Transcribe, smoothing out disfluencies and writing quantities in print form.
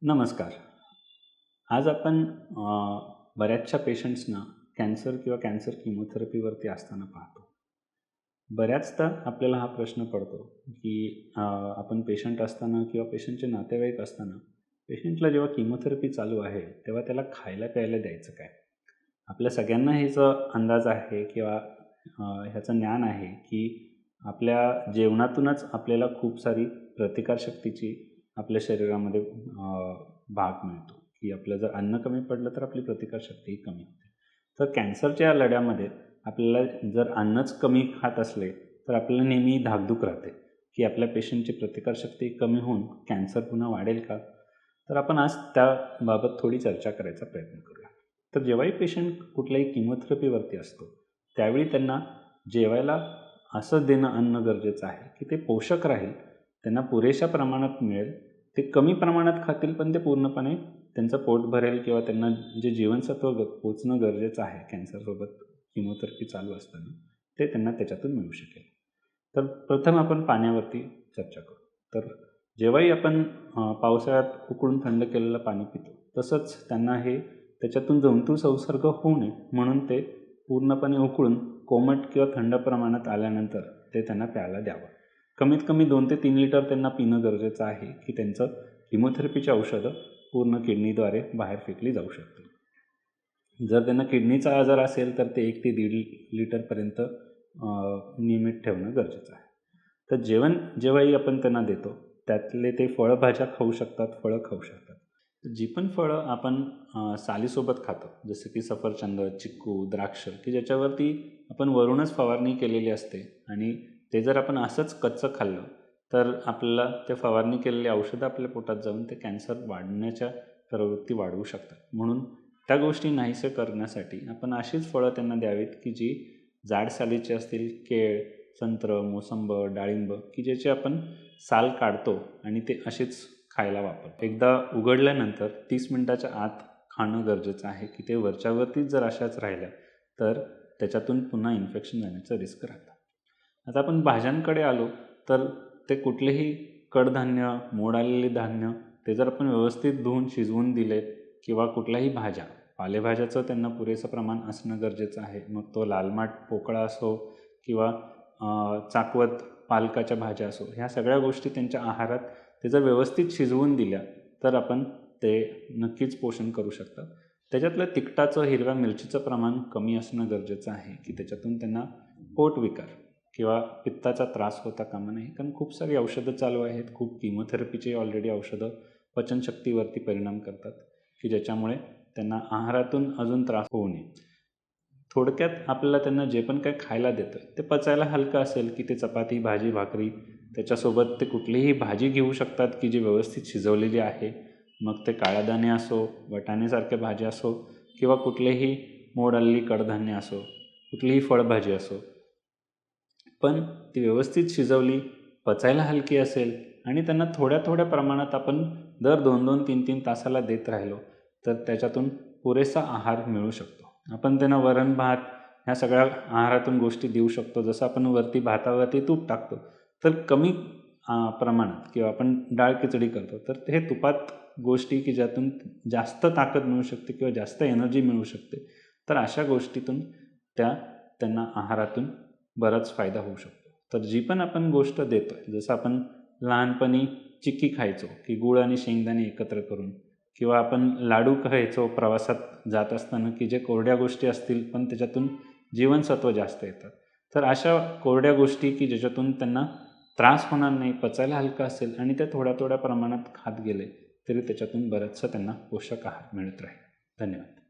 नमस्कार. आज आपण बऱ्याचशा पेशंट्सना कॅन्सर किंवा कॅन्सर किमोथेरपीवरती असताना पाहतो. बऱ्याचदा आपल्याला हा प्रश्न पडतो की आपण पेशंट असताना किंवा पेशंटचे नातेवाईक असताना पेशंटला जेव्हा किमोथेरपी चालू आहे तेव्हा त्याला खायला प्यायला द्यायचं काय? आपल्या सगळ्यांना ह्याचा अंदाज आहे किंवा ह्याचं ज्ञान आहे की आपल्या जेवणातूनच आपल्याला खूप सारी प्रतिकारशक्तीची आपल्या शरीरामध्ये भाग मिळतो, की आपलं जर अन्न कमी पडलं तर आपली प्रतिकारशक्तीही कमी होते. तर कॅन्सरच्या लढ्यामध्ये आपल्याला जर अन्नच कमी खात असले तर आपल्याला नेहमी धाकधूक राहते की आपल्या पेशंटची प्रतिकारशक्ती कमी होऊन कॅन्सर पुन्हा वाढेल का? तर आपण आज त्याबाबत थोडी चर्चा करायचा प्रयत्न करूया. तर जेव्हाही पेशंट कुठल्याही किमोथेरपीवरती असतो त्यावेळी त्यांना जेवायला असं देणं अन्न गरजेचं आहे की ते पोषक राहील, त्यांना पुरेशा प्रमाणात मिळेल, ते कमी प्रमाणात खातील पण ते पूर्णपणे त्यांचं पोट भरेल किंवा त्यांना जे जीवनसत्व पोचणं गरजेचं आहे कॅन्सरसोबत किमोथेरपी चालू असताना ते त्यांना त्याच्यातून मिळू शकेल. तर प्रथम आपण पाण्यावरती चर्चा करू. तर जेव्हाही आपण पावसाळ्यात उकळून थंड केलेलं पाणी पितो तसंच त्यांना हे त्याच्यातून जंतू संसर्ग होऊ नये म्हणून ते पूर्णपणे उकळून कोमट किंवा थंड प्रमाणात आल्यानंतर ते त्यांना प्यायला द्यावं. कमीत कमी 2 ते 3 लिटर त्यांना पिणं गरजेचं आहे की त्यांचं किमोथेरपीची औषधं पूर्ण किडनीद्वारे बाहेर फेकली जाऊ शकतील. जर त्यांना किडनीचा आजार असेल तर ते 1 ते 1.5 लिटरपर्यंत नियमित ठेवणं गरजेचं आहे. तर जेवण जेव्हाही आपण त्यांना देतो त्यातले ते फळभाज्या खाऊ शकतात, फळं खाऊ शकतात. जी पण फळं आपण सालीसोबत खातो जसं की सफरचंद, चिक्कू, द्राक्ष की ज्याच्यावरती आपण वरूनच फवारणी केलेली असते आणि ते जर आपण असंच कच्चं खाल्लं तर आपल्याला ते फवारणी केलेली औषधं आपल्या पोटात जाऊन ते कॅन्सर वाढण्याच्या प्रवृत्ती वाढवू शकतात. म्हणून त्या गोष्टी नाहीसे करण्यासाठी आपण अशीच फळं त्यांना द्यावीत की जी जाड सालीची असतील. केळ, संत्र, मोसंब, डाळिंब की ज्याचे आपण साल काढतो आणि ते असेच खायला वापरतो. एकदा उघडल्यानंतर 30 मिनिटाच्या आत खाणं गरजेचं आहे की ते वरच्यावरतीच जर अशाच राहिल्या तर त्याच्यातून पुन्हा इन्फेक्शन जाण्याचं रिस्क राहतं. आता आपण भाज्यांकडे आलो तर ते कुठलेही कडधान्य, मोड आलेले धान्य ते जर आपण व्यवस्थित धुवून शिजवून दिले किंवा कुठल्याही भाज्या, पालेभाज्याचं त्यांना पुरेसं प्रमाण असणं गरजेचं आहे. मग तो लालमाट पोकळा असो किंवा चाकवत पालकाच्या भाज्या असो, ह्या सगळ्या गोष्टी त्यांच्या आहारात ते जर व्यवस्थित शिजवून दिल्या तर आपण ते नक्कीच पोषण करू शकतात. त्याच्यातलं तिखटाचं, हिरव्या मिरचीचं प्रमाण कमी असणं गरजेचं आहे की त्याच्यातून त्यांना पोटविकार किंवा पित्ताचा त्रास होता कामा नये. कारण खूप सारी औषधं चालू आहेत, खूप किमोथेरपीची ऑलरेडी औषधं पचनशक्तीवरती परिणाम करतात की ज्याच्यामुळे त्यांना आहारातून अजून त्रास होऊ नये. थोडक्यात आपल्याला त्यांना जे पण काही खायला देतं ते पचायला हलकं असेल की ते चपाती, भाजी, भाकरी त्याच्यासोबत ते कुठलीही भाजी घेऊ शकतात की जी व्यवस्थित शिजवलेली आहे. मग ते काळादाणे असो, वाटाण्यासारख्या भाज्या असो किंवा कुठलेही मोड आलेली कडधान्य असो, कुठलीही फळभाजी असो, पण ती व्यवस्थित शिजवली, पचायला हलकी असेल आणि त्यांना थोड्या थोड्या प्रमाणात आपण दर 2-2, 3-3 तासाला देत राहिलो तर त्याच्यातून पुरेसा आहार मिळू शकतो. आपण त्यांना वरण भात ह्या सगळ्या आहारातून गोष्टी देऊ शकतो. जसं आपण वरती भातावरती तूप टाकतो तर कमी प्रमाणात किंवा आपण डाळ खिचडी करतो तर हे तुपात गोष्टी की ज्यातून जास्त ताकद मिळू शकते किंवा जास्त एनर्जी मिळू शकते. तर अशा गोष्टीतून त्यांना आहारातून बराच फायदा होऊ शकतो. तर जी पण आपण गोष्ट देतो आहे, जसं आपण लहानपणी चिक्की खायचो की गूळ आणि शेंगदाणे एकत्र करून किंवा आपण लाडू खायचो प्रवासात जात असताना की जे कोरड्या गोष्टी असतील पण त्याच्यातून जीवनसत्व जास्त येतात. तर अशा कोरड्या गोष्टी की ज्याच्यातून त्यांना त्रास होणार नाही, पचायला हलका असेल आणि ते थोड्या थोड्या प्रमाणात खात गेले तरी त्याच्यातून बरंचसं त्यांना पोषक आहार मिळत राहील. धन्यवाद.